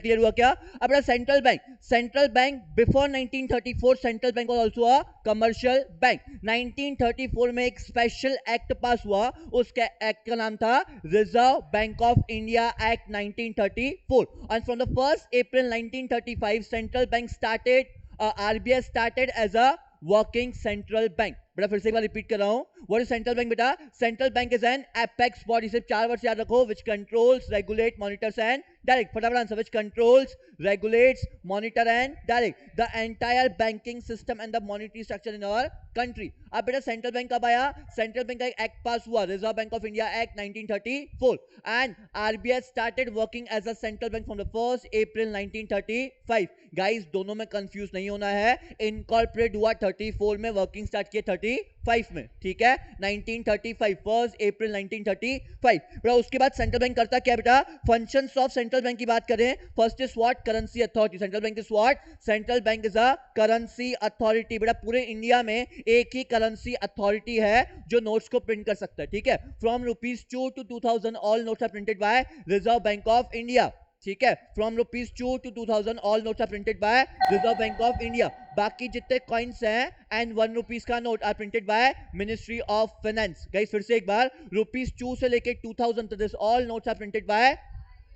Clear हुआ क्या? अब central bank before 1934 central bank was also a commercial bank. 1934 में एक स्पेशल एक्ट पास हुआ, उसके एक्ट का नाम था reserve bank of India act 1934. And from the 1st April 1935 central bank started, RBI started as a working central bank. बेटा फिर से एक बार रिपीट कर रहा हूं, व्हाट इज सेंट्रल बैंक? बेटा central bank is an apex body, सिर्फ 4 वर्ड याद रखो, which controls, regulate, monitors and direct. फटाफट answer, which controls, regulates, monitor and direct the entire banking system and the monetary structure in our country. अब बेटा central bank कब आया? Central bank का एक एक्ट पास हुआ, reserve bank of India act 1934, and RBI started working as a central bank from the 1st April 1935. Guys दोनों में confuse नहीं होना है, इनकॉर्पोरेट हुआ 34 में, वर्किंग स्टार्ट किया 35 में, ठीक है? 1935, 1st April 1935. बेटा उसके बाद सेंट्रल बैंक करता क्या बेटा? फंक्शंस ऑफ सेंट्रल बैंक की बात करें, first is what? Currency authority. Central bank is what? Central bank is a currency authority. बेटा पूरे इंडिया में एक ही करेंसी अथॉरिटी है जो नोट्स को प्रिंट कर सकता है, ठीक है? From ₹2 to 2000 all notes are printed by reserve bank of India, ठीक है? From ₹2 to 2000 all notes are printed by reserve bank of India. बाकी जितने कॉइन्स हैं एंड ₹1 का note are printed by ministry of finance. Guys फिर से एक बार, ₹2 से लेके 2000 तक this all notes are printed by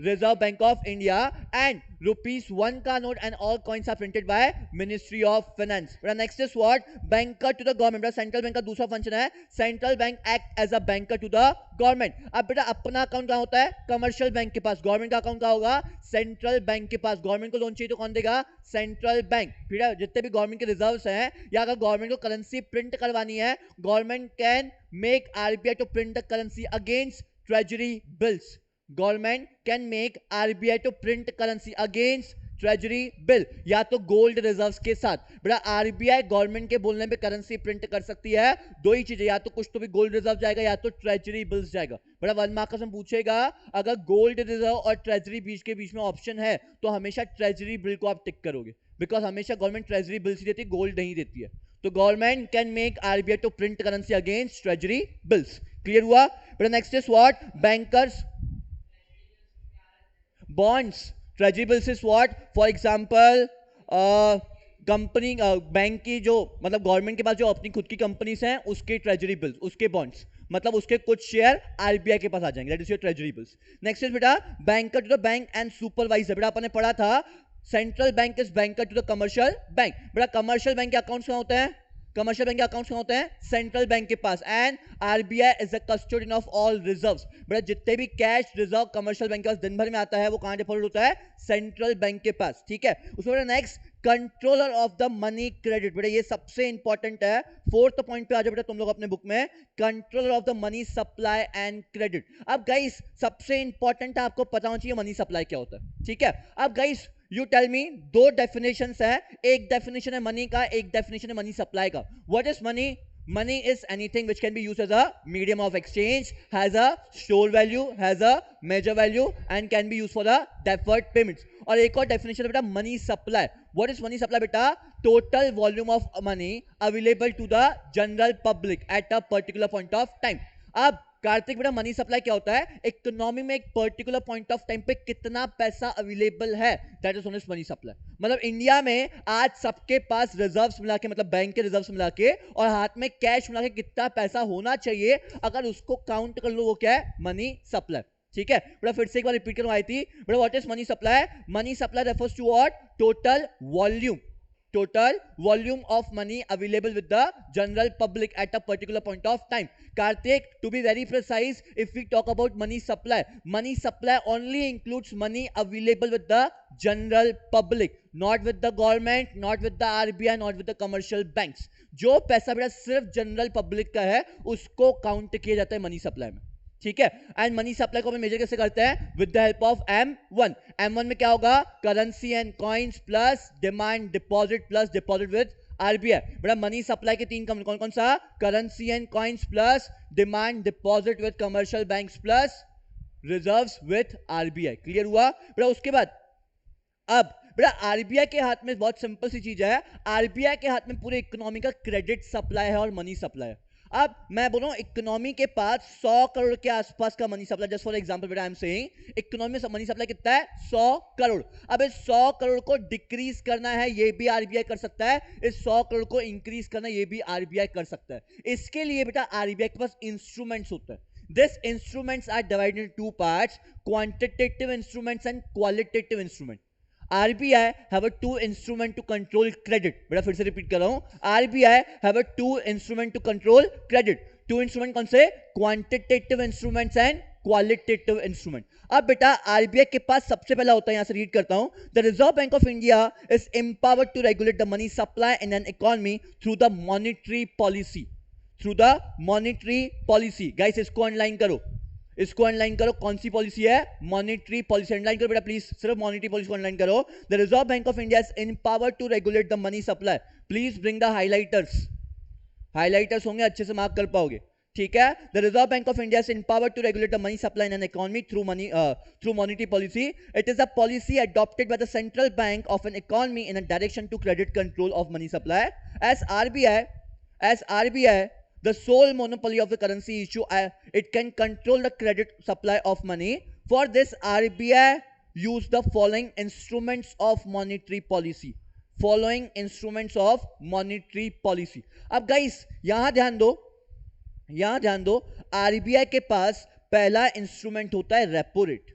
reserve bank of India, and ₹1 का note and all coins are printed by ministry of finance. Next is what? Banker to the government. Central bank का दूसरा फंक्शन है, central bank act as a banker to the government. अब बेटा अपना account कहां होता है? कमर्शियल बैंक के पास. गवर्नमेंट का अकाउंट कहां होगा? सेंट्रल बैंक के पास. गवर्नमेंट को लोन चाहिए तो कौन देगा? Central bank. फिर जितने भी गवर्नमेंट के रिजर्व्स हैं, या अगर गवर्नमेंट को करेंसी प्रिंट करवानी है, government can make RBI to print the currency against treasury bills. Government can make RBI to print currency against treasury bill, या तो गोल्ड रिजर्व्स के साथ. बेटा आरबीआई गवर्नमेंट के बोलने पे करेंसी प्रिंट कर सकती है, दो ही चीजें, या तो कुछ तो भी गोल्ड रिजर्व जाएगा या तो ट्रेजरी बिल्स जाएगा. बेटा 1 मार्क्स में पूछेगा, अगर गोल्ड रिजर्व और ट्रेजरी बीच के बीच में ऑप्शन है तो हमेशा ट्रेजरी बिल को आप टिक करोगे, बिकॉज हमेशा गवर्नमेंट ट्रेजरी बिल्स ही देती है, गोल्ड नहीं देती है. तो government can make RBI to print currency against treasury bills. Clear हुआ? बेटा next is what? Bankers bonds. Treasury bills is what? For example, company bank की जो मतलब गवर्नमेंट के पास जो अपनी खुद की कंपनीज हैं उसके ट्रेजरी बिल्स, उसके बॉन्ड्स, मतलब उसके कुछ शेयर आरबीआई के पास आ जाएंगे. That is your treasury bills. Next is बेटा banker to the bank and supervisor. बेटा अपन ने पढ़ा था central bank is banker to the commercial bank. बेटा कमर्शियल बैंक के अकाउंट्स कहां होते हैं? कमर्शियल बैंक के अकाउंट्स कहां होते हैं? सेंट्रल बैंक के पास. And RBI is the custodian of all reserves. बेटा जितने भी कैश रिजर्व कमर्शियल बैंक के पास दिन भर में आता है वो कहां डिपॉजिट होता है? सेंट्रल बैंक के पास, ठीक है? उसमें बेटा next controller of the money credit. बेटा ये सबसे इंपॉर्टेंट है, 4th पॉइंट पे आ जाओ बेटा तुम लोग अपने बुक में, controller of the money supply and credit. अब गाइस सबसे इंपॉर्टेंट है, आपको पता होना चाहिए मनी सप्लाई क्या होता है, ठीक है? अब गाइस यू टेल मी, दो डेफिनेशंस है, एक डेफिनेशन है मनी का, एक डेफिनेशन है मनी सप्लाई का. What is money? Money is anything which can be used as a medium of exchange, has a store value, has a measure value and can be used for the deferred payments. और एक और definition है बेटा money supply. What is money supply बेटा? Total volume of money available to the general public at a particular point of time. अब कार्तिक बेटा money supply क्या होता है? इकोनॉमी में एक पर्टिकुलर पॉइंट ऑफ टाइम पे कितना पैसा अवेलेबल है, that is known as money supply. मतलब इंडिया में आज सबके पास रिजर्व्स मिला के, मतलब बैंक के रिजर्व्स मिला के और हाथ में कैश मिला के कितना पैसा होना चाहिए, अगर उसको काउंट कर लो वो क्या है? मनी सप्लाई, ठीक है? बेटा फिर से एक बार रिपीट करूं आई थी. बेटा what is money supply? Money supply refers to what? Total volume of money available with the general public at a particular point of time. Karthik, to be very precise, if we talk about money supply only includes money available with the general public, not with the government, not with the RBI, not with the commercial banks. जो पैसा बेटा सिर्फ general public का है उसको count किया जाता है मनी सप्लाई में, ठीक है? एंड मनी सप्लाई को हम मेजर कैसे करते हैं? With the help of M1. M1 में क्या होगा? Currency and coins plus demand deposit plus deposit with RBI. बेटा मनी सप्लाई के 3 कौन कौन सा? Currency and coins plus demand deposit with commercial banks plus reserves with RBI. Clear हुआ? बेटा उसके बाद अब बेटा आरबीआई के हाथ में बहुत सिंपल सी चीज है, आरबीआई के हाथ में पूरे इकोनॉमी का क्रेडिट सप्लाई है और मनी सप्लाई है. अब मैं बोल रहा हूं इकोनॉमी के पास 100 करोड़ के आसपास का money supply, just for example बेटा आई एम सेइंग इकोनॉमी में मनी सप्लाई कितना है 100 करोड़। अब इस 100 करोड़ को डिक्रीज करना है ये भी आरबीआई कर सकता है, इस 100 करोड़ को इंक्रीज करना ये भी आरबीआई कर सकता है। इसके लिए बेटा आरबीआई के पास इंस्ट्रूमेंट्स होते हैं। These instruments are divided into two parts: quantitative instruments and qualitative instruments. RBI have a two instrument to control credit. बेटा फिर से रिपीट कर रहा हूं, RBI have a two instrument to control credit. Two instrument कौन से? Quantitative instruments and qualitative instrument. अब बेटा आरबीआई के पास सबसे पहला होता है, यहां से रीड करता हूं, the reserve bank of India is empowered to regulate the money supply in an economy through the monetary policy. Through the monetary policy. Guys इसको अंडरलाइन करो, इसको अंडरलाइन करो, कौन सी पॉलिसी है? Monetary policy. अंडरलाइन करो बेटा प्लीज, सिर्फ मॉनेटरी पॉलिसी को अंडरलाइन करो। The reserve bank of India is empowered to regulate the money supply. Please bring the highlighters, highlighters होंगे अच्छे से मार्क कर पाओगे, ठीक है। The reserve bank of India is empowered to regulate the money supply in an economy through monetary policy. It is a policy adopted by the central bank of an economy in a direction to credit control of money supply. As RBI, the sole monopoly of the currency issue, it can control the credit supply of money. For this, RBI use the following instruments of monetary policy. Following instruments of monetary policy. अब guys यहां ध्यान दो, यहां ध्यान दो, RBI के पास पहला instrument होता है रेपो रेट।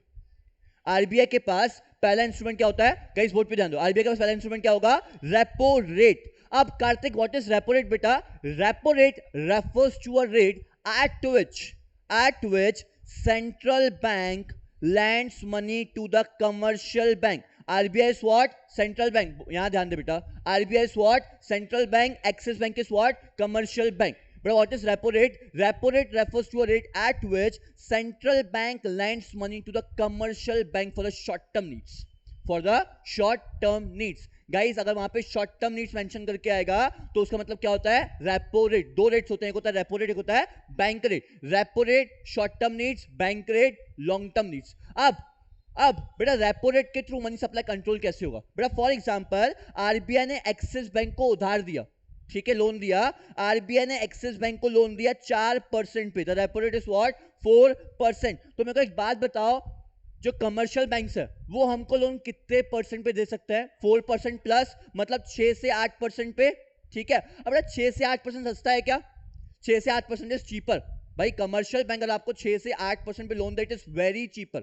आरबीआई के पास पहला इंस्ट्रूमेंट क्या होता है? गाइस बोर्ड पे ध्यान दो, आरबीआई के पास पहला इंस्ट्रूमेंट क्या होगा? Repo rate. अब Kartik what is repo rate बेटा? Repo rate refers to a rate at which central bank lends money to the commercial bank. RBI is what? Central bank. यहां ध्यान दे बेटा, RBI is what? Central bank. Axis Bank is what? Commercial bank. But what is repo rate? Repo rate refers to a rate at which central bank lends money to the commercial bank for the short term needs. For the short term needs. Guys अगर वहां पे short term needs mention करके आएगा तो उसका मतलब क्या होता है? Repo rate. दो रेट्स होते हैं, एक होता है रेपो रेट, एक होता है bank rate. Repo rate short term needs, bank rate long term needs. अब बेटा रेपो रेट के थ्रू मनी सप्लाई कंट्रोल कैसे होगा? बेटा फॉर एग्जांपल आरबीआई ने एक्सिस बैंक को उधार दिया, ठीक है, लोन दिया। आरबीआई ने एक्सिस बैंक को लोन दिया 4% पे। The repo rate is what? 4%। तो मेरे को एक बात बताओ, जो कमर्शियल बैंक्स है वो हमको लोन कितने परसेंट पे दे सकते हैं? 4% प्लस, मतलब 6 से 8% पे, ठीक है। अब बेटा 6 से 8% सस्ता है क्या? 6 से 8% इज चीपर। भाई कमर्शियल बैंक अगर आपको 6 से 8% पे loan they, it is very cheaper,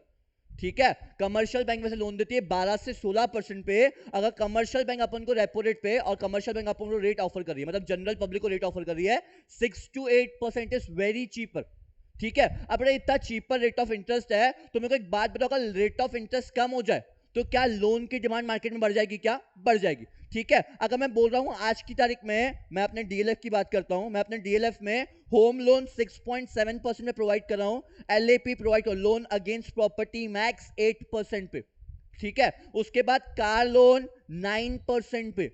ठीक है। कमर्शियल बैंक वैसे लोन देती है 12 से 16% पे। अगर कमर्शियल बैंक अपन को रेपो रेट पे और कमर्शियल बैंक अपन को रेट ऑफर कर रही है, मतलब जनरल पब्लिक को रेट ऑफर कर रही है 6 to 8%, इज वेरी चीपर, ठीक है। अब इतना चीपर रेट ऑफ इंटरेस्ट है तो मेरे को एक बात बताओ, अगर रेट ऑफ इंटरेस्ट कम हो जाए तो क्या लोन की डिमांड मार्केट में बढ़ जाएगी? क्या बढ़ जाएगी, ठीक है। अगर मैं बोल रहा हूं आज की तारीख में, मैं अपने डीएलएफ की बात करता हूं, मैं अपने डीएलएफ में होम लोन 6.7% में प्रोवाइड कर रहा हूं, एलएपी प्रोवाइड कर लोन अगेंस्ट प्रॉपर्टी मैक्स 8% पे, ठीक है। उसके बाद कार लोन 9% पे,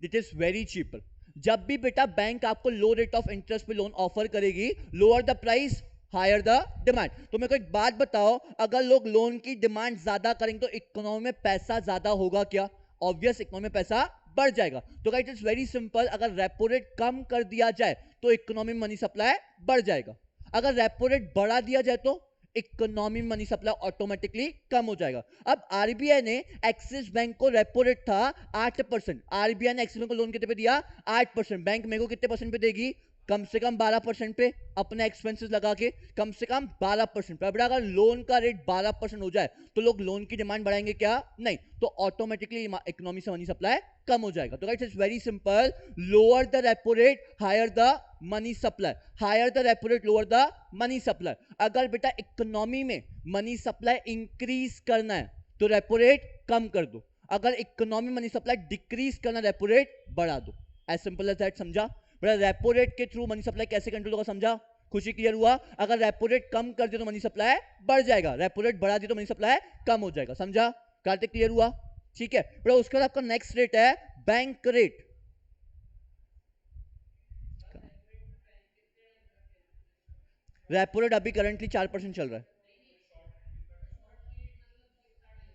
इट इज वेरी चीपर। जब भी बेटा बैंक आपको लो रेट ऑफ इंटरेस्ट पे लोन ऑफर करेगी, lower the price higher the demand. तो मेरे को एक बात बताओ, अगर लोग लोन की डिमांड ज्यादा करेंगे तो इकोनॉमी में पैसा ज्यादा होगा क्या? ऑब्वियस इकोनॉमी में पैसा बढ़ जाएगा। तो गाइस इट्स वेरी सिंपल, अगर रेपो रेट कम कर दिया जाए तो इकोनॉमी में मनी सप्लाई बढ़ जाएगा, अगर रेपो रेट बढ़ा दिया जाए तो इकोनॉमी में मनी सप्लाई ऑटोमेटिकली कम हो जाएगा। अब आरबीआई ने एक्सिस बैंक को रेपो रेट था 8%, आरबीआई ने एक्सिस बैंक को लोन कितने पे दिया? 8%। बैंक मेरे को कितने परसेंट पे देगी? कम से कम 12% पे, अपने एक्सपेंसेस लगा के कम से कम 12% पे। अब अगर लोन का रेट 12% हो जाए तो लोग लोन की डिमांड बढ़ाएंगे क्या? नहीं, तो ऑटोमेटिकली इकोनॉमी से मनी सप्लाई कम हो जाएगा। तो guys it's very simple, lower the repo rate higher the money supply, higher the repo rate lower the money supply. अगर बेटा इकोनॉमी में मनी सप्लाई इंक्रीज करना है तो रेपो रेट कम कर दो, अगर इकोनॉमी मनी सप्लाई डिक्रीज करना, रेपो रेट बढ़ा दो। एज सिंपल एज दैट, समझा? बड़ा रेपो रेट के थ्रू मनी सप्लाई कैसे कंट्रोल होगा, समझा? खुशी क्लियर हुआ? अगर रेपो रेट कम कर दिया तो मनी सप्लाई बढ़ जाएगा, रेपो रेट बढ़ा दिया तो मनी सप्लाई कम हो जाएगा, समझा? कार्तिक क्लियर हुआ? ठीक है। बड़ा उसके बाद आपका नेक्स्ट रेट है बैंक रेट। रेपो रेट अभी करंटली 4% चल रहा है,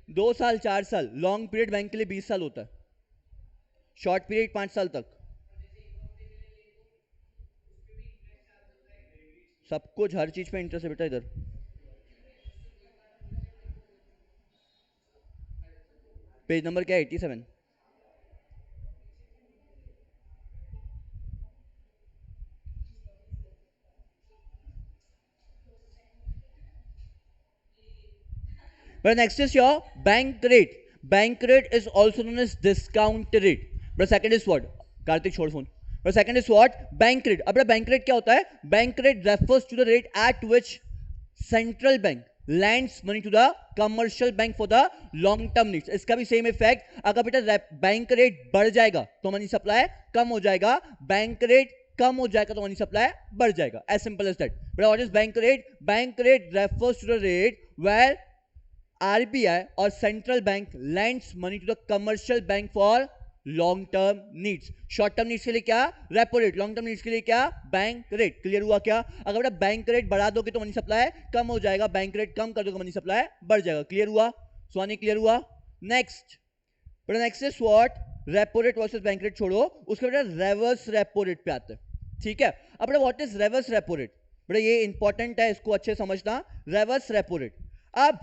2 साल 4 साल, लॉन्ग पीरियड बैंक के लिए 20 साल होता है, शॉर्ट पीरियड 5 साल तक। सब कुछ हर चीज पे इंटरेस्ट है बेटा इधर। पेज नंबर क्या है? 87। But next is your bank rate. Bank rate is also known as discount rate. But second is what? Karthik छोड़ phone. But second is what? Bank rate. अब bank rate क्या होता है? Bank rate refers to the rate at which central bank lends money to the commercial bank for the long term needs. इसका भी same effect. अगर बेटा bank rate बढ़ जाएगा तो मनी सप्लाई कम हो जाएगा, बैंक रेट कम हो जाएगा तो मनी सप्लाई बढ़ जाएगा. As simple as that. But what is bank rate? Bank rate refers to the rate where RBI or central bank lends money to the commercial bank for long term needs. Short term needs के लिए क्या? Repo rate. Long term needs के लिए क्या? Bank rate. Clear हुआ क्या? अगर बेटा बैंक रेट बढ़ा दोगे तो मनी सप्लाई कम हो जाएगा, बैंक रेट कम कर दोगे मनी सप्लाई बढ़ जाएगा. क्लियर हुआ? स्वानी क्लियर हुआ? नेक्स्ट बेटा next is what? Repo rate versus bank rate छोड़ो, उसके बेटा रिवर्स रेपो रेट पे आते हैं. ठीक है. अब बेटा what is reverse repo rate? बेटा ये इंपॉर्टेंट है, इसको अच्छे समझना. Reverse repo rate. अब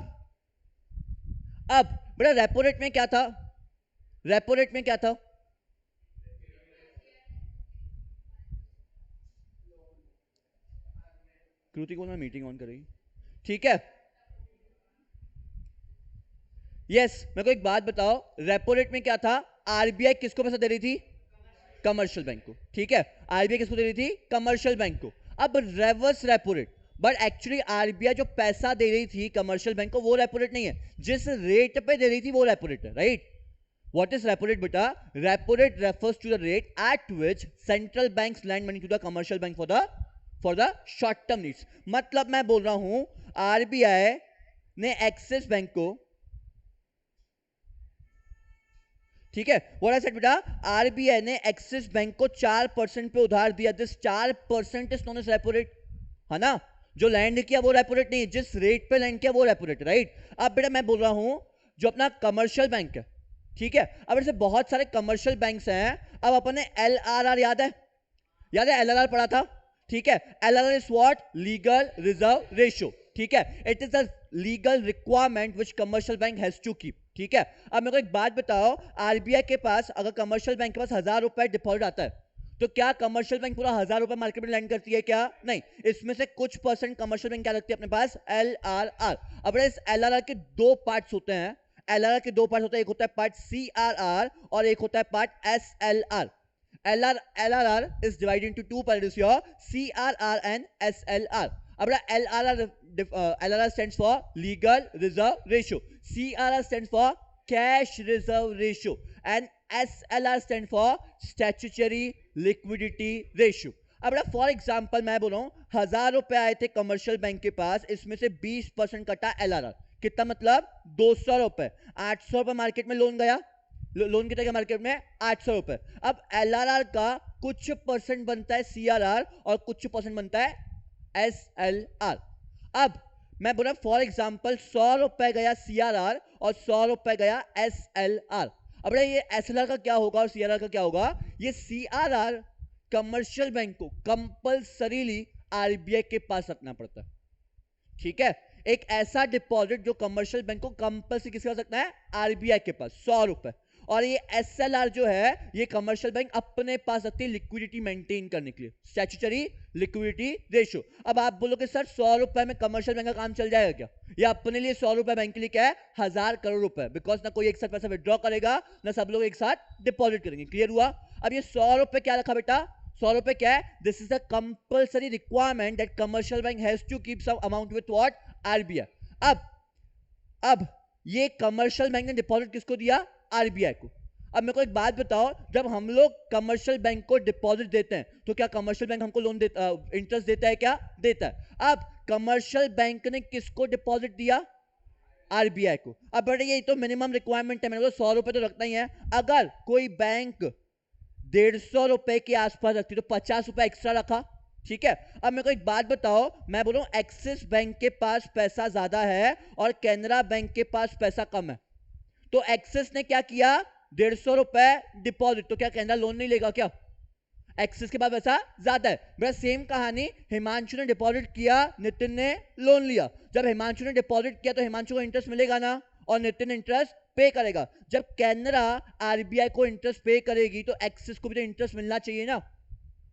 बेटा रेपो रेट में क्या था? रेपो रेट में क्या था? कृति को ना मीटिंग ऑन करेगी. ठीक है. यस मेरे को एक बात बताओ, रेपो रेट में क्या था? आरबीआई किसको पैसा दे रही थी? कमर्शियल बैंक को. ठीक है. आरबीआई किसको दे रही थी? कमर्शियल बैंक को. अब reverse repo rate, but actually RBI जो पैसा दे रही थी कमर्शियल बैंक को वो रेपो रेट नहीं है, जिस रेट पे दे रही थी वो रेपो रेट है. Right. What is repo rate beta? Repo rate refers to the rate at which central banks lend money to the commercial bank for the short term needs. मतलब मैं बोल रहा हूं आरबीआई ने एक्सिस बैंक को, ठीक है, what I said बेटा, आरबीआई ने एक्सिस बैंक को 4% पे उधार दिया. This 4% is known as repo rate. है ना? जो लैंड किया वो रेपो रेट नहीं है, जिस रेट पे लैंड किया वो रेपो रेट. राइट. अब बेटा मैं बोल रहा हूं जो अपना कमर्शियल बैंक है, ठीक है, अब ऐसे बहुत सारे कमर्शियल बैंक्स हैं. अब अपन ने एलआरआर याद है? एलआरआर पढ़ा था. ठीक है. LRR is what? Legal reserve ratio. ठीक है. It is a legal requirement which commercial bank has to keep. ठीक है. अब मेरे को एक बात बताओ, आरबीआई के पास अगर कमर्शियल बैंक के पास 1000 रुपए डिपॉजिट आता है तो क्या कमर्शियल बैंक पूरा 1000 रुपए मार्केट में लैंड करती है क्या? नहीं. इसमें से कुछ परसेंट कमर्शियल बैंक क्या रखती है अपने पास? एलआरआर. अब इस एलआरआर के दो पार्ट्स होते हैं. एलआरआर के दो पार्ट होते हैं, एक होता है पार्ट सीआरआर और एक होता है part SLR. LRR is divided into two parts, your CRR and SLR. अब LRR stands for legal reserve ratio, CRR stands for cash reserve ratio and SLR stand for statutory liquidity ratio. अब for example मैं बोल रहा हूं 1000 रुपए आए थे commercial bank के पास, इसमें से 20% कटा एलआरआर. कितना मतलब? 200 रुपए. 800 रुपए मार्केट में लोन गया. लोन कितना गया मार्केट में? 800 रुपए. अब एलआरआर का कुछ परसेंट बनता है सीआरआर और कुछ परसेंट बनता है एसएलआर. अब मैं बोला फॉर एग्जांपल 100 रुपए गया सीआरआर और 100 रुपए गया एसएलआर. अब ये एसएलआर का क्या होगा और सीआरआर का क्या होगा? ये सीआरआर कमर्शियल बैंक को कंपल्सरीली आरबीआई के पास रखना पड़ता है. ठीक है. एक ऐसा डिपॉजिट जो कमर्शियल बैंक को कंपल्सरी किसके पास रखना है? आरबीआई के पास, 100 रुपए. और ये एसएलआर जो है ये कमर्शियल बैंक अपने पास रखती है लिक्विडिटी मेंटेन करने के लिए, स्टैट्यूटरी लिक्विडिटी रेशियो. अब आप बोलोगे सर 100 रुपए में कमर्शियल बैंक का काम चल जाएगा क्या? ये अपने लिए 100 रुपए बैंक के लिए क्या है? 1000 करोड़ रुपए. बिकॉज ना कोई एक साथ पैसा विड्रॉ करेगा ना सब लोग एक साथ डिपॉजिट करेंगे. क्लियर हुआ? अब ये 100 रुपए क्या रखा बेटा? 100 रुपए क्या है? This is a compulsory requirement that commercial bank has to keep some amount with what? RBI. अब ये कमर्शियल बैंक ने डिपॉजिट किसको दिया? आरबीआई को. अब मेरे को एक बात बताओ, जब हम लोग कमर्शियल बैंक को डिपॉजिट देते हैं तो क्या कमर्शियल बैंक हमको लोन देता, इंटरेस्ट देता है क्या? देता है. अब कमर्शियल बैंक ने किसको डिपॉजिट दिया? आरबीआई को. अब बड़े ये तो मिनिमम रिक्वायरमेंट है, मेरे को 100 रुपए तो रखना ही है. अगर कोई बैंक 150 रुपए के आसपास रखती तो 50 रुपए एक्स्ट्रा रखा. ठीक है. अब मेरे को एक बात बताओ, मैं बोलूं एक्सिस बैंक के पास पैसा ज्यादा है और कैनरा बैंक के पास पैसा कम है, तो एक्सिस ने क्या किया? 150 रुपए डिपॉजिट. तो क्या कैनरा लोन नहीं लेगा क्या? एक्सिस के पास पैसा ज्यादा है। मेरा सेम कहानी, हिमांशु ने डिपॉजिट किया, नितिन ने लोन लिया। जब हिमांशु ने डिपॉजिट किया तो हिमांशु को इंटरेस्ट मिलेगा ना, और नितिन इंटरेस्ट पे करेगा। जब कैनरा आरबीआई को इंटरेस्ट पे करेगी तो एक्सिस को भी तो इंटरेस्ट मिलना चाहिए ना।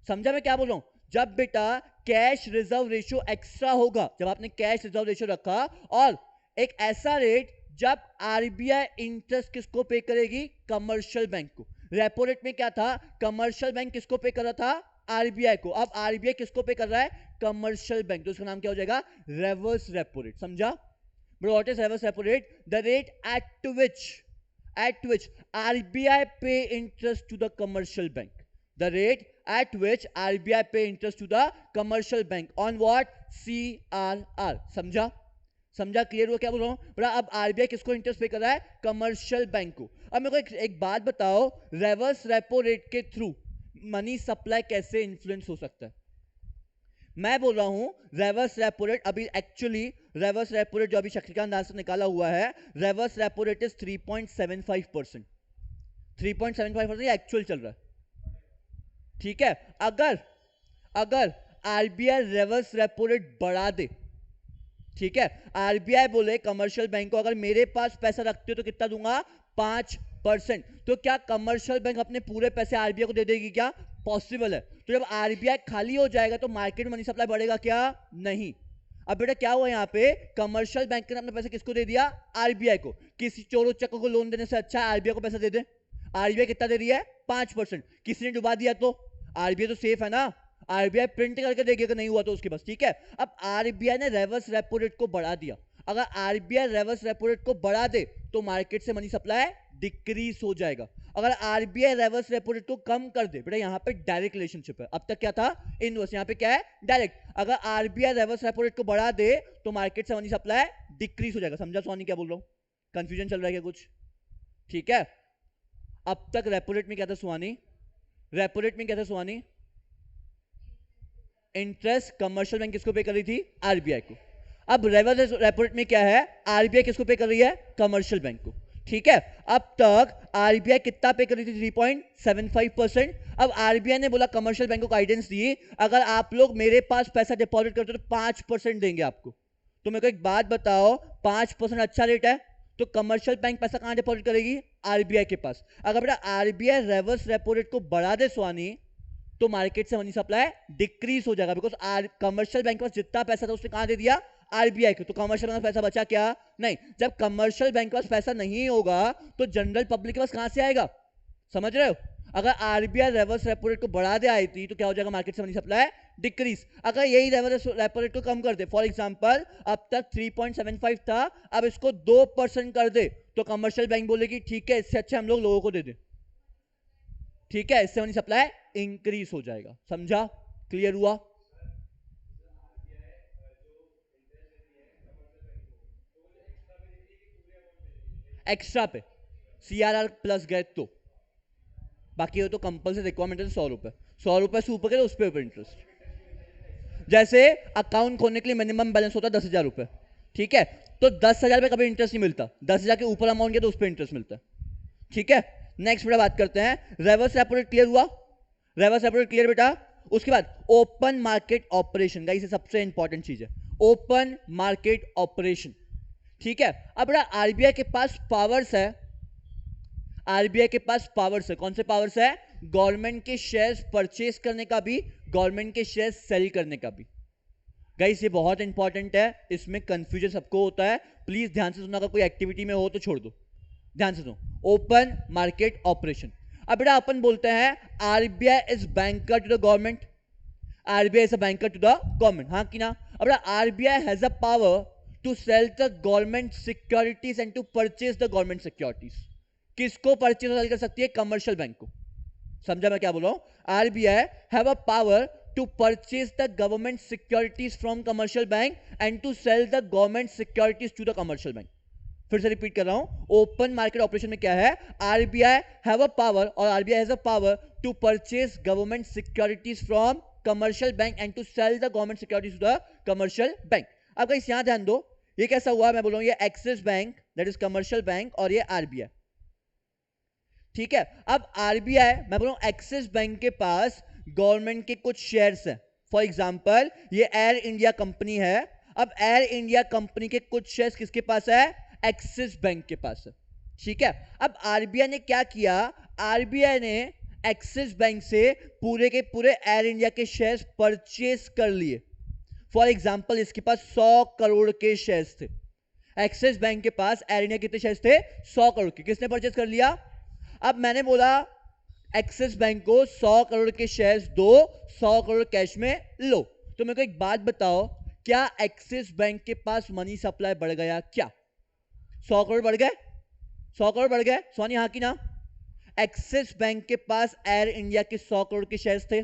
समझा मैं क्या बोल रहा हूं? जब बेटा कैश रिजर्व रेशियो एक्स्ट्रा होगा, जब आपने कैश रिजर्व रेशियो रखा, और एक ऐसा रेट जब आरबीआई इंटरेस्ट किसको पे करेगी? कमर्शियल बैंक को। रेपो रेट में क्या था? कमर्शियल बैंक किसको पे कर रहा था? आरबीआई को। अब आरबीआई किसको पे कर रहा है? Commercial bank. तो उसका नाम क्या हो जाएगा? Reverse repo rate. समझा? Bro, what is reverse repo rate? The rate at which RBI pay interest to the commercial bank. The rate at which RBI pay interest to the commercial bank on what? CRR. समझा? समझा? Clear हुआ क्या बोल रहा हूं? बड़ा अब RBI किसको इंटरेस्ट पे कर रहा है? कमर्शियल बैंक को। अब मेरे को एक बात बताओ, रिवर्स रेपो रेट के थ्रू मनी सप्लाई कैसे इन्फ्लुएंस हो सकता है? मैं बोल रहा हूं रिवर्स रेपो रेट, अभी एक्चुअली रिवर्स रेपो रेट जो अभी शक्तिकांत दास ने निकाला हुआ है, रिवर्स रेपो रेट इज 3.75%। 3.75% ये एक्चुअल चल रहा है। ठीक है, अगर आरबीआई रिवर्स रेपो रेट बढ़ा दे, ठीक है, आरबीआई बोले कमर्शियल बैंक को अगर मेरे पास पैसा रखते हो तो कितना दूंगा? 5%। तो क्या कमर्शियल बैंक अपने पूरे पैसे आरबीआई को दे देगी? क्या पॉसिबल है? तो जब आरबीआई खाली हो जाएगा तो मार्केट में मनी सप्लाई बढ़ेगा क्या? नहीं। अब बेटा क्या हुआ यहाँ पे? कमर्शियल बैंक ने अपने पैसे किसको दे दिया? आरबीआई को। किसी चोर उच्चकों को लोन देने से अच्छा आरबीआई को पैसा दे दे। आरबीआई कितना दे रही है? 5%। किसी ने डुबा दिया तो आरबीआई तो सेफ है ना, आरबीआई प्रिंट करके देगी अगर नहीं हुआ तो उसके पास। ठीक है, अब आरबीआई ने रिवर्स रेपो रेट को बढ़ा दिया। अगर आरबीआई रिवर्स रेपो रेट को बढ़ा दे तो मार्केट से मनी सप्लाई डिक्रीज हो जाएगा। अगर आरबीआई रिवर्स रेपो रेट को कम कर दे, बेटा यहाँ पे डायरेक्ट रिलेशनशिप है। अब तक क्या था? इनवर्स। यहाँ पे क्या है? डायरेक्ट। अगर आरबीआई रिवर्स रेपो रेट को बढ़ा दे तो मार्केट से मनी सप्लाई डिक्रीज हो जाएगा। समझा सोनी क्या बोल रहा हूँ? कंफ्यूजन चल रहा है क्या कुछ? ठीक है, अब तक रेपो रेट में क्या था सुहानी? रेपो रेट में क्या था सुहानी? इंटरेस्ट कमर्शियल बैंक किसको पे कर रही थी? आरबीआई को। अब रिवर्स रेपो रेट में क्या है? आरबीआई किसको पे कर रही है? कमर्शियल बैंक को। ठीक है, अब तक आरबीआई कितना पे कर रही थी? 3.75%। अब आरबीआई ने बोला, कमर्शियल बैंक को गाइडेंस दी, अगर आप लोग मेरे पास पैसा डिपॉजिट करते हो तो 5% देंगे आपको। तो मेरे को एक बात बताओ, 5% अच्छा रेट है, तो कमर्शियल बैंक पैसा कहां डिपॉजिट करेगी? आरबीआई के पास। अगर बेटा आरबीआई रिवर्स रेपो रेट को बढ़ा दे स्वानी, तो मार्केट से मनी सप्लाई डिक्रीज हो जाएगा, बिकॉज कमर्शियल बैंक के पास जितना पैसा था उसने कहां दे दिया? आरबीआई को। तो कमर्शियल बैंक पैसा बचा क्या? नहीं। जब कमर्शियल बैंक के पास पैसा नहीं होगा तो जनरल पब्लिक के पास कहां से आएगा? समझ रहे हो? अगर आरबीआई रिवर्स रेपो रेट को बढ़ा दे आई थी तो क्या हो जाएगा? मार्केट से मनी सप्लाई डिक्रीज। अगर यही रिवर्स रेपो रेट को कम कर दे, फॉर एग्जांपल अब तक 3.75 था, अब इसको 2% कर दे, तो कमर्शियल बैंक बोलेगी ठीक है, इससे अच्छा हम लोगों को दे दे। ठीक है, इससे मनी सप्लाई इंक्रीज हो जाएगा। समझा? क्लियर हुआ? एक्स्ट्रा पे सीआरआर प्लस गए तो, बाकी हो तो कंपल्सरी रिक्वायरमेंट है 100 रुपए। 100 रुपए से ऊपर के उस पर इंटरेस्ट। जैसे अकाउंट खोलने के लिए मिनिमम बैलेंस होता है 10,000 रुपए। ठीक है, तो 10,000 पे कभी इंटरेस्ट नहीं मिलता, 10,000 के ऊपर अमाउंट के तो उस पर इंटरेस्ट मिलता है। ठीक है, नेक्स्ट बेटा बात करते हैं रिवर्स रेपो रेट। क्लियर हुआ? रिवर्स रेपो रेट क्लियर बेटा? उसके बाद ओपन मार्केट ऑपरेशन, गाइस ये सबसे इंपॉर्टेंट चीज है, ओपन मार्केट ऑपरेशन। ठीक है, अब बेटा आरबीआई के पास पावर्स है, आरबीआई के पास पावर्स है। कौन से पावर्स है? गवर्नमेंट के शेयर्स परचेस करने का भी, गवर्नमेंट के शेयर्स सेल करने का भी। गाइस ये बहुत इंपॉर्टेंट है, इसमें कंफ्यूजन सबको होता है, प्लीज ध्यान से सुनना। अगर कोई एक्टिविटी में हो तो छोड़ दो, ध्यान से सुनो। Open market operation. अब बेटा अपन बोलते हैं RBI is banker to the government, RBI is a banker to the government, हाँ कि ना? अब बेटा RBI has a power to sell the government securities and to purchase the government securities. किसको परचेज कर सकती है? कमर्शियल बैंक को। समझा मैं क्या बोल रहा हूं? RBI have a power to purchase the government securities from commercial bank and to sell the government securities to the commercial bank. फिर से रिपीट कर रहा हूं, ओपन मार्केट ऑपरेशन में क्या है? आरबीआई हैव अ पावर, और RBI has a power to purchase government securities from commercial bank and to sell the government securities to the commercial bank. अब गाइस यहां ध्यान दो, ये कैसा हुआ? मैं बोल रहा हूं ये axis bank that is commercial bank और ये आरबीआई। ठीक है, अब आरबीआई, मैं बोल रहा हूं एक्सिस बैंक के पास गवर्नमेंट के कुछ शेयर्स हैं। फॉर एग्जाम्पल ये एयर इंडिया कंपनी है। अब एयर इंडिया कंपनी के कुछ शेयर्स किसके पास है? एक्सिस बैंक के पास है। ठीक है, अब आरबीआई ने क्या किया? आरबीआई ने एक्सिस बैंक से पूरे के पूरे एयर इंडिया के शेयर्स परचेज कर लिए। फॉर एग्जाम्पल इसके पास 100 करोड़ के शेयर्स थे। एक्सिस बैंक के पास एयर इंडिया कितने शेयर्स थे? 100 करोड़ के। किसने परचेज कर लिया? अब मैंने बोला एक्सिस बैंक को 100 करोड़ के शेयर्स दो, 100 करोड़ कैश में लो। तो मेरे को एक बात बताओ, क्या एक्सिस बैंक के पास मनी सप्लाई बढ़ गया? क्या 100 करोड़ बढ़ गए? 100 करोड़ बढ़ गए? सोनी हाँ की ना? एक्सिस बैंक के पास एयर इंडिया के 100 करोड़ के शेयर्स थे,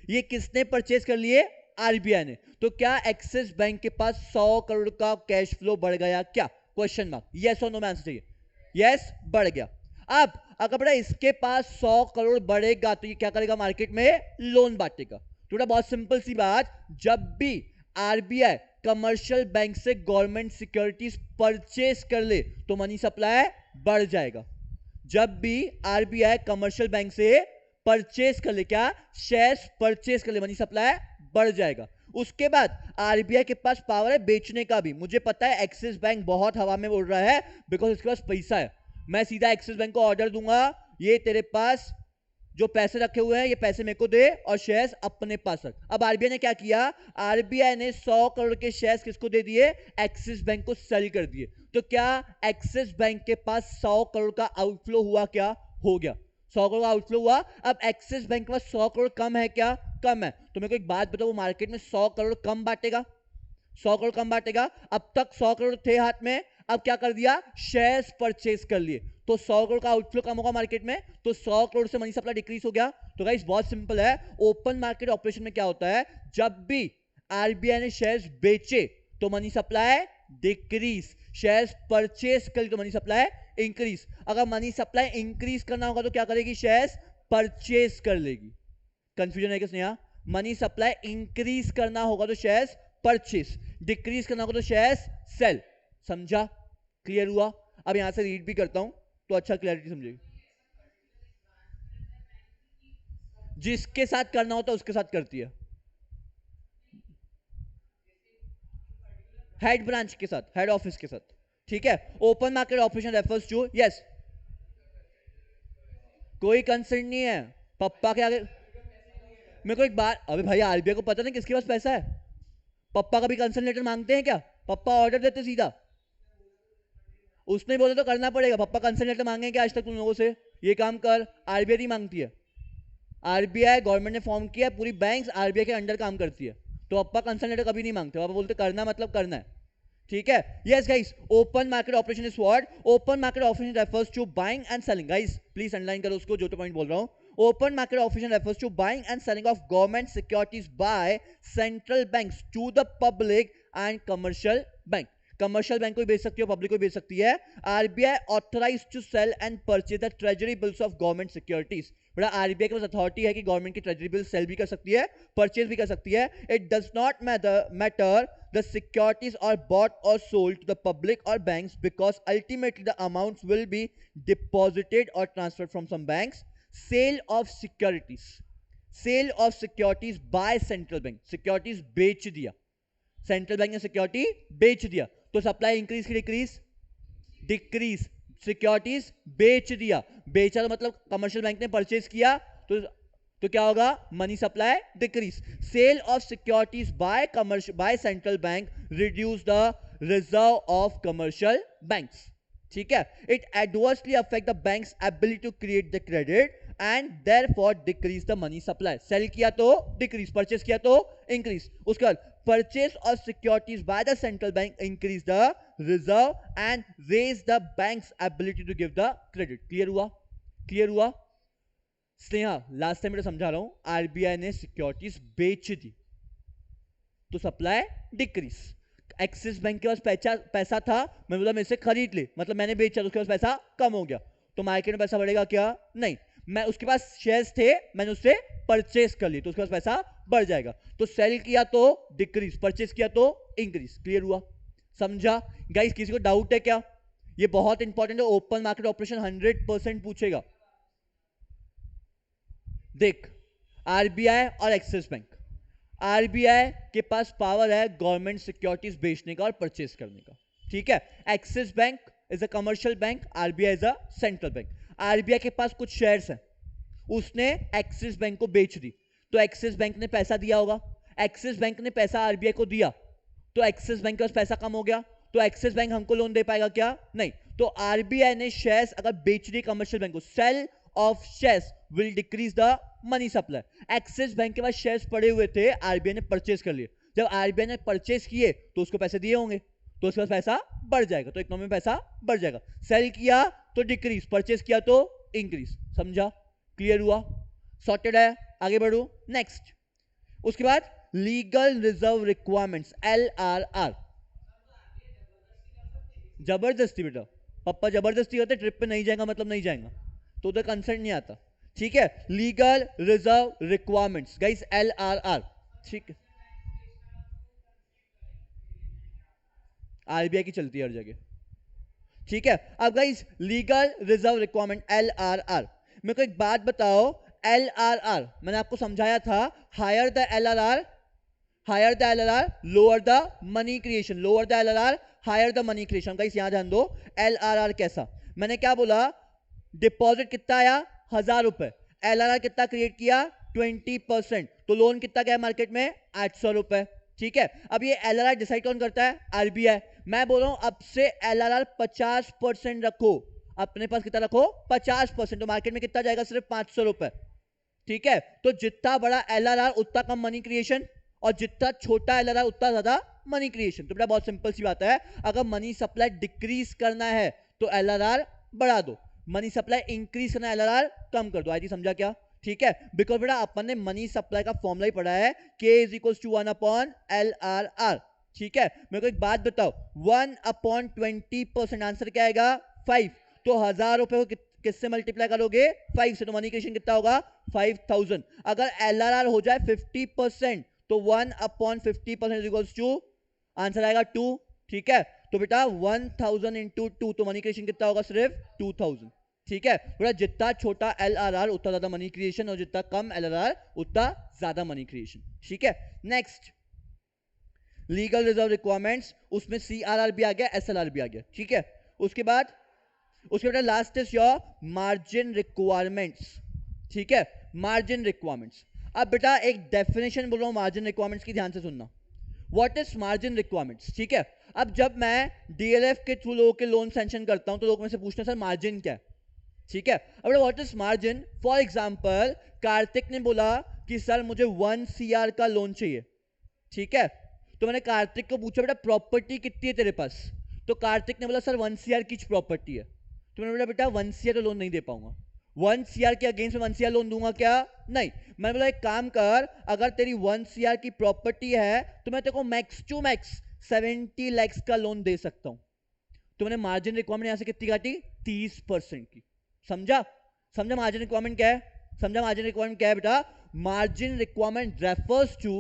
ये किसने परचेज कर लिए? आरबीआई ने। तो क्या एक्सिस बैंक के पास 100 करोड़ का कैश फ्लो बढ़ गया? क्या? Question mark. यस और नो में आंसर चाहिए। यस, बढ़ गया। अब अगर बेटा इसके पास 100 करोड़ बढ़ेगा तो ये क्या करेगा? मार्केट में लोन बांटेगा। तो बहुत सिंपल सी बात, जब भी आरबीआई कमर्शियल बैंक से गवर्नमेंट सिक्योरिटीज परचेज कर ले तो मनी सप्लाई बढ़ जाएगा। जब भी आरबीआई कमर्शियल बैंक से परचेज कर ले, क्या? शेयर्स परचेज कर ले, मनी सप्लाई बढ़ जाएगा। उसके बाद आरबीआई के पास पावर है बेचने का भी। मुझे पता है एक्सिस बैंक बहुत हवा में उड़ रहा है बिकॉज इसके पास पैसा है। मैं सीधा एक्सिस बैंक को ऑर्डर दूंगा, ये तेरे पास जो पैसे रखे हुए हैं ये पैसे मेरे को दे और शेयर्स अपने पास रख। अब आरबीआई ने क्या किया? आरबीआई ने 100 करोड़ के शेयर्स किसको दे दिए? एक्सिस बैंक को सेल कर दिए। तो क्या एक्सिस बैंक के पास 100 करोड़ का आउटफ्लो हुआ? क्या हो गया? 100 करोड़ का आउटफ्लो हुआ। अब एक्सिस बैंक के पास 100 करोड़ कम है? क्या कम है? तो मेरे को एक बात बताओ, वो मार्केट में 100 करोड़ कम बांटेगा? 100 करोड़ कम बांटेगा। अब तक 100 करोड़ थे हाथ में, अब क्या कर दिया? शेयर्स परचेज कर लिए। तो 100 करोड़ का आउटफ्लो कम होगा मार्केट में, तो 100 करोड़ से मनी सप्लाई डिक्रीज हो गया। तो गाइस बहुत सिंपल है, ओपन मार्केट ऑपरेशन में क्या होता है? जब भी आरबीआई ने शेयर्स बेचे तो money supply decrease, shares purchase कर तो मनी सप्लाई इंक्रीज। अगर मनी सप्लाई इंक्रीज करना होगा तो क्या करेगी? शेयर्स परचेज कर लेगी। कंफ्यूजन है किसने यहाँ? मनी सप्लाई इंक्रीज करना होगा तो शेयर्स परचेज, डिक्रीज करना होगा तो शेयर्स सेल। समझा? क्लियर हुआ? अब यहां से रीड भी करता हूं तो अच्छा क्लैरिटी समझेगी। जिसके साथ करना होता है उसके साथ करती है, हेड ब्रांच के साथ, हेड ऑफिस के साथ। ठीक है, open market operation refers to, yes, कोई कंसर्न नहीं है पप्पा के आगे। मेरे को एक बात, अबे भाई आरबीआई को पता नहीं किसके पास पैसा है? पप्पा का भी कंसर्न लेटर मांगते हैं क्या? पप्पा ऑर्डर देते सीधा? उसने बोले तो करना पड़ेगा। पप्पा कंसर्न लेटर मांगे क्या आज तक तुम लोगों से? ये काम कर, आरबीआई नहीं मांगती है। आरबीआई गवर्नमेंट ने फॉर्म किया, पूरी बैंक्स आरबीआई के अंडर काम करती है, तो पप्पा कंसर्न लेटर कभी नहीं मांगते। पापा बोलते करना मतलब करना है। ठीक है, yes guys, open market operation is what? Open market operation refers to buying and selling. Guys please underline करो उसको, जो तो पॉइंट बोल रहा हूं। Open market operation refers to buying and selling of government securities by central banks to the public and commercial bank. Commercial bank को भी बेच सकती है, पब्लिक को भी बेच सकती है। RBI authorised to sell and purchase the treasury bills of government securities. बड़ा आरबीआई के पास अथॉरिटी है कि गवर्नमेंट की ट्रेजरी बिल सेल भी कर सकती है, परचेज भी कर सकती है। It does not matter the securities are bought or sold to the public or banks because ultimately the amounts will be deposited or transferred from some banks. Sale of securities, sale of securities by central bank, securities बेच दिया, central bank ने security बेच दिया तो supply increase की decrease? Decrease. Securities बेच दिया, बेचा तो मतलब कमर्शियल बैंक ने परचेज किया तो क्या होगा? Money supply decrease. Sale of securities by commercial by central bank reduce the reserve of commercial banks. ठीक है, it adversely affect the banks ability to create the credit and therefore decrease the money supply. Sell किया तो decrease, purchase किया तो increase. उसके बाद purchase of securities by the central bank increase the reserve and raise the banks ability to give the credit. Clear हुआ? Clear हुआ? Sneha last time मैं समझा रहा हूं, आरबीआई ने सिक्योरिटीज बेच दी तो सप्लाई डिक्रीज। एक्सिस बैंक के पास पैसा था, मैं बोला मेरे से खरीद ले, मतलब मैंने बेचा तो उसके पास पैसा कम हो गया, तो मार्केट में पैसा बढ़ेगा क्या? नहीं। मैं उसके पास शेयर्स थे, मैंने उससे परचेज कर ली तो उसके पास पैसा बढ़ जाएगा। तो सेल किया तो डिक्रीज, परचेज किया तो इंक्रीज। क्लियर हुआ? समझा? गाइस किसी को डाउट है क्या? ये बहुत इंपॉर्टेंट है, ओपन मार्केट ऑपरेशन 100% पूछेगा। देख आरबीआई और एक्सिस बैंक। आरबीआई के पास पावर है गवर्नमेंट सिक्योरिटीज बेचने का और परचेज करने का, ठीक है। Axis bank is a commercial bank, RBI is a central bank. RBI के पास कुछ शेयर्स हैं, उसने एक्सिस बैंक को बेच दी, तो एक्सिस बैंक ने पैसा दिया होगा। एक्सिस बैंक ने पैसा आरबीआई को दिया, तो एक्सिस बैंक के पास पैसा कम हो गया, तो एक्सिस बैंक हमको लोन दे पाएगा क्या? नहीं। तो आरबीआई ने शेयर्स अगर बेच दी कमर्शियल बैंक को, sale of shares will decrease the money supply. Axis bank के पास शेयर्स पड़े हुए थे, आरबीआई ने परचेज कर लिए। जब आरबीआई ने परचेज किए तो उसको पैसे दिए होंगे, तो उसके पास पैसा बढ़ जाएगा, तो इकोनॉमी में पैसा बढ़ जाएगा। सेल किया तो डिक्रीज, परचेज किया तो इंक्रीज। समझा? क्लियर हुआ? सॉर्टेड है? आगे बढ़ो नेक्स्ट। उसके बाद लीगल रिजर्व रिक्वायरमेंट्स, LRR। जबरदस्ती बेटा, पापा जबरदस्ती करते, ट्रिप पे नहीं जाएगा मतलब नहीं जाएगा, तो उधर कंसर्न नहीं आता, ठीक है। Legal reserve requirements guys, LRR, ठीक है। आरबीआई की चलती है हर जगह, ठीक है। अब guys legal reserve requirement LRR, मेरे को एक बात बताओ, LRR मैंने आपको समझाया था, higher the LRR, higher the LRR lower the money creation, lower the LRR higher the money creation. Guys यहां ध्यान दो, LRR कैसा, मैंने क्या बोला, डिपॉजिट कितना आया 1000 रुपए, LRR कितना क्रिएट किया 20%, तो लोन कितना गया मार्केट में 800 रुपए, ठीक है। अब ये LRR डिसाइड कौन करता है? आरबीआई। मैं बोल रहा हूं अब से LRR 50% रखो, अपने पास कितना रखो 50%, तो मार्केट में कितना जाएगा? सिर्फ 500 रुपए, ठीक है। तो जितना बड़ा LRR उतना कम मनी क्रिएशन, और जितना छोटा LRR उतना ज्यादा मनी क्रिएशन। तो बेटा बहुत सिंपल सी बात है, अगर मनी सप्लाई डिक्रीज करना है तो LRR बढ़ा दो, मनी सप्लाई इंक्रीज करना है LRR कम कर दो। आई समझा क्या? ठीक है, बिकॉज बेटा अपन ने मनी सप्लाई का फॉर्मूला ही पढ़ा है, K is equal to 1/LRR, ठीक है। मेरे को एक बात बताओ, 1/20%, आंसर क्या आएगा 5, तो 1000 रुपए को किससे मल्टीप्लाई करोगे? 5 से, तो मनी क्रिएशन कितना होगा 5000। अगर LRR हो जाए 50%, तो 1/50% इज इक्वल टू, आंसर आएगा 2, ठीक है। तो बेटा 1000 इंटू 2, तो मनी क्रिएशन कितना होगा? सिर्फ 2000, ठीक है। बेटा जितना छोटा LRR उतना ज्यादा मनी क्रिएशन, और जितना कम LRR उतना ज्यादा मनी क्रिएशन, ठीक है। नेक्स्ट लीगल रिजर्व रिक्वायरमेंट्स, उसमें CRR भी आ गया, SLR भी आ गया, ठीक है। उसके बाद last is your margin requirements, ठीक है। मार्जिन रिक्वायरमेंट्स, अब बेटा एक डेफिनेशन बोल रहा हूं मार्जिन रिक्वायरमेंट्स की, ध्यान से सुनना। व्हाट इज मार्जिन रिक्वायरमेंट्स, ठीक है। अब जब मैं DLF के थ्रू लोगों के लोन सैंक्शन करता हूं, तो लोग मुझसे पूछते हैं सर मार्जिन क्या है, ठीक है। अब what is margin, for example Kartik ने बोला कि सर मुझे 1 CR का लोन चाहिए, ठीक है। तो मैंने कार्तिक को पूछा बेटा प्रॉपर्टी कितनी है तेरे पास, तो कार्तिक ने बोला सर 1 CR की प्रॉपर्टी है। तो मैंने बोला बेटा 1 CR तो लोन नहीं दे पाऊंगा, 1 CR के अगेंस्ट में 1 CR लोन दूंगा क्या? नहीं। मैंने बोला एक काम कर, अगर तेरी 1 CR की प्रॉपर्टी है तो मैं तेरे को मैक्स टू मैक्स 70 lakhs का लोन दे सकता हूं। तो मैंने मार्जिन रिक्वायरमेंट यहां से कितनी काटी? 30% की। समझा? समझा मार्जिन रिक्वायरमेंट क्या है? समझा मार्जिन रिक्वायरमेंट क्या है बेटा? Margin requirement refers to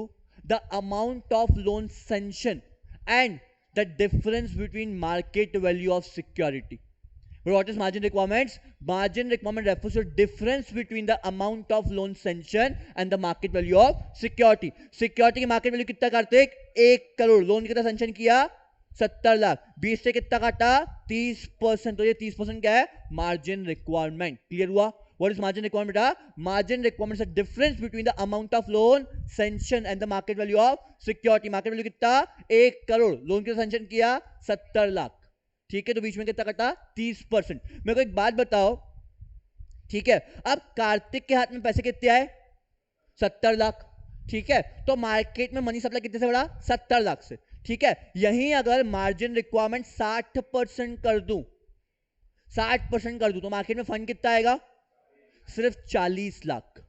the amount of loan sanction and the difference between market value of security. What is margin requirements? Margin requirement refers to difference between the amount of loan sanction and the market value of security. Security की market value कितना करते हैं? 1 crore. Loan कितना sanction किया? 70 लाख। 20 से कितना काटा? 30%। तो ये 30% क्या है? Margin requirement. क्लियर हुआ? What is margin requirement? Margin requirement is the difference between the amount of loan sanction and the market value of security. Market value कितना? 1 करोड़। लोन कितना सैंक्शन किया? 70 लाख। ठीक है, तो बीच में कितना कटा? 30%। मेरे को एक बात बताओ, ठीक है, अब कार्तिक के हाथ में पैसे कितने आए? 70 लाख, ठीक है। तो मार्केट में मनी सप्लाई कितने से बढ़ा? 70 लाख से, ठीक है। यहीं अगर मार्जिन रिक्वायरमेंट 60% कर दूं, 60% कर दूं, तो मार्केट में फंड कितना आएगा? सिर्फ 40 लाख।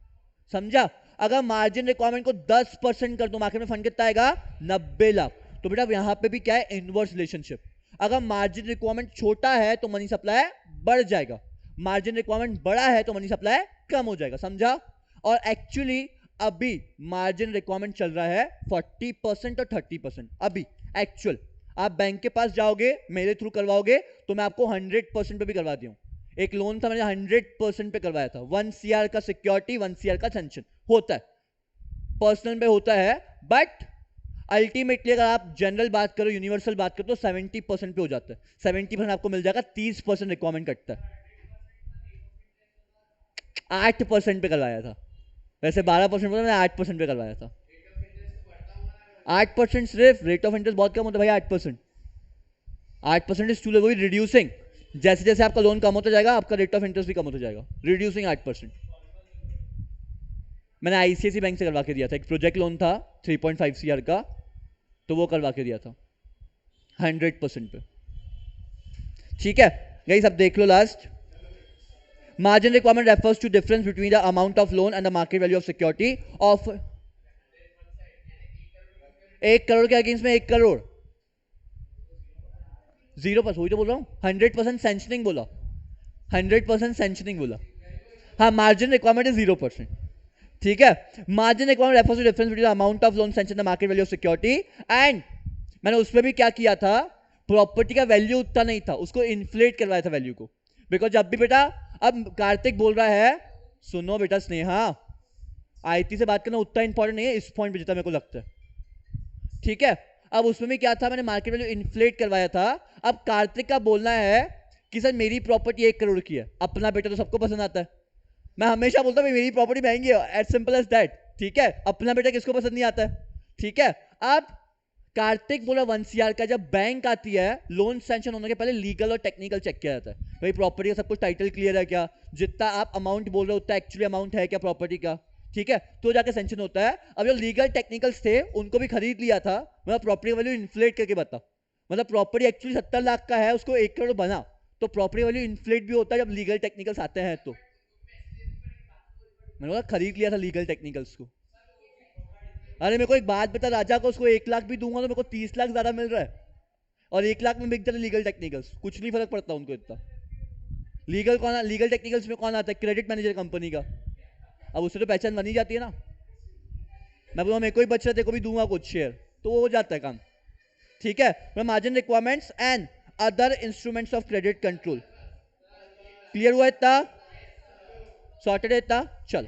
समझा? अगर मार्जिन रिक्वायरमेंट को 10% कर दूं, मार्केट में फंड कितना आएगा? 90 लाख। तो बेटा यहां पे भी क्या है? Inverse relationship. अगर मार्जिन रिक्वायरमेंट छोटा है तो मनी सप्लाई बढ़ जाएगा, मार्जिन रिक्वायरमेंट बड़ा है तो मनी सप्लाई कम हो जाएगा। समझा? और एक्चुअली अभी मार्जिन रिक्वायरमेंट चल रहा है 40% और 30%। अभी एक्चुअल आप बैंक के पास जाओगे, मेरे थ्रू करवाओगे तो मैं आपको 100% पे भी करवा दूं। एक लोन था, मैंने 100% पे करवाया था, 1 CR का सिक्योरिटी, 1 CR का सैंक्शन होता है, पर्सनल पे होता है, बट अल्टीमेटली अगर आप जनरल बात करो, यूनिवर्सल बात करो, तो 70% पे हो जाता है, 70% आपको मिल जाएगा, 30% रिक्वायरमेंट कटता है। 8% पे करवाया था, वैसे 12% मैंने 8% पे करवाया था। 8% सिर्फ, रेट ऑफ इंटरेस्ट बहुत कम होता है भाई, 8%। 8% इज टू लो, रिड्यूसिंग, जैसे जैसे आपका लोन कम होता जाएगा आपका रेट ऑफ इंटरेस्ट भी कम होता जाएगा, रिड्यूसिंग 8%। मैंने आईसीआईसी बैंक से करवा के दिया था, एक प्रोजेक्ट लोन था 3.5 CR का, तो वो करवा के दिया था 100% पे। ठीक है गाइस, अब देख लो last, margin requirement refers to difference between the amount of loan and the market value of security of 1 crore के अगेंस्ट में 1 करोड़ 0%, वही तो बोल रहा हूँ, 100% सैंक्शनिंग बोला, 100% सैंक्शनिंग बोला। हाँ, मार्जिन रिक्वायरमेंट इज 0%। ठीक है, margin requirement refers to difference between amount of loan sanction the market value of security, and मैंने उसमें भी क्या किया था, प्रॉपर्टी का वैल्यू उतना नहीं था, उसको इन्फ्लेट करवाया था वैल्यू को, बिकॉज जब भी बेटा, अब कार्तिक बोल रहा है, सुनो बेटा स्नेहा, आईटी से बात करना उतना इंपॉर्टेंट नहीं है इस पॉइंट पे जितना मेरे को लगता है। ठीक है, अब उसमें भी क्या था, मैंने मार्केट वैल्यू इन्फ्लेट करवाया था। अब कार्तिक का बोलना है कि सर मेरी प्रॉपर्टी 1 करोड़ की है, अपना बेटा तो सबको पसंद आता है, मैं हमेशा बोलता हूँ मेरी प्रॉपर्टी महंगी है, एज सिंपल एज दैट। ठीक है, अपना बेटा किसको पसंद नहीं आता है। ठीक है, अब कार्तिक बोला 1 CR का, जब बैंक आती है लोन सैंक्शन होने के पहले लीगल और टेक्निकल चेक किया जाता है, भाई प्रॉपर्टी का सब कुछ टाइटल क्लियर है क्या, जितना आप अमाउंट बोल रहे हो उतना एक्चुअली अमाउंट है क्या प्रॉपर्टी का। ठीक है, तो जाके सैंक्शन होता है। अब जो लीगल टेक्निकल्स थे उनको भी खरीद लिया था, मतलब प्रॉपर्टी वैल्यू इन्फ्लेट करके बता, मतलब प्रॉपर्टी एक्चुअली 70 लाख का है, उसको 1 करोड़ बना, तो प्रॉपर्टी वैल्यू इन्फ्लेट भी होता है जब लीगल टेक्निकल्स आते हैं। तो मैंने बोला खरीद लिया था लीगल टेक्निकल्स को। अरे मेरे को एक बात बता, राजा को उसको 1 लाख भी दूंगा तो मेरे को 30 लाख ज्यादा मिल रहा है, और 1 लाख में बिक जाता लीगल टेक्निकल्स, कुछ नहीं फर्क पड़ता उनको इतना। लीगल टेक्निकल्स में कौन आता है, क्रेडिट मैनेजर कंपनी का, अब उससे तो पहचान बनी जाती है ना। मैं बोलूँ मेरे को ही बच रहा है, तेरे को भी दूंगा कुछ शेयर, तो वो हो जाता है काम। ठीक है, margin requirements and other instruments of credit control, clear हुआ इतना, सॉर्टेड है इतना, चल।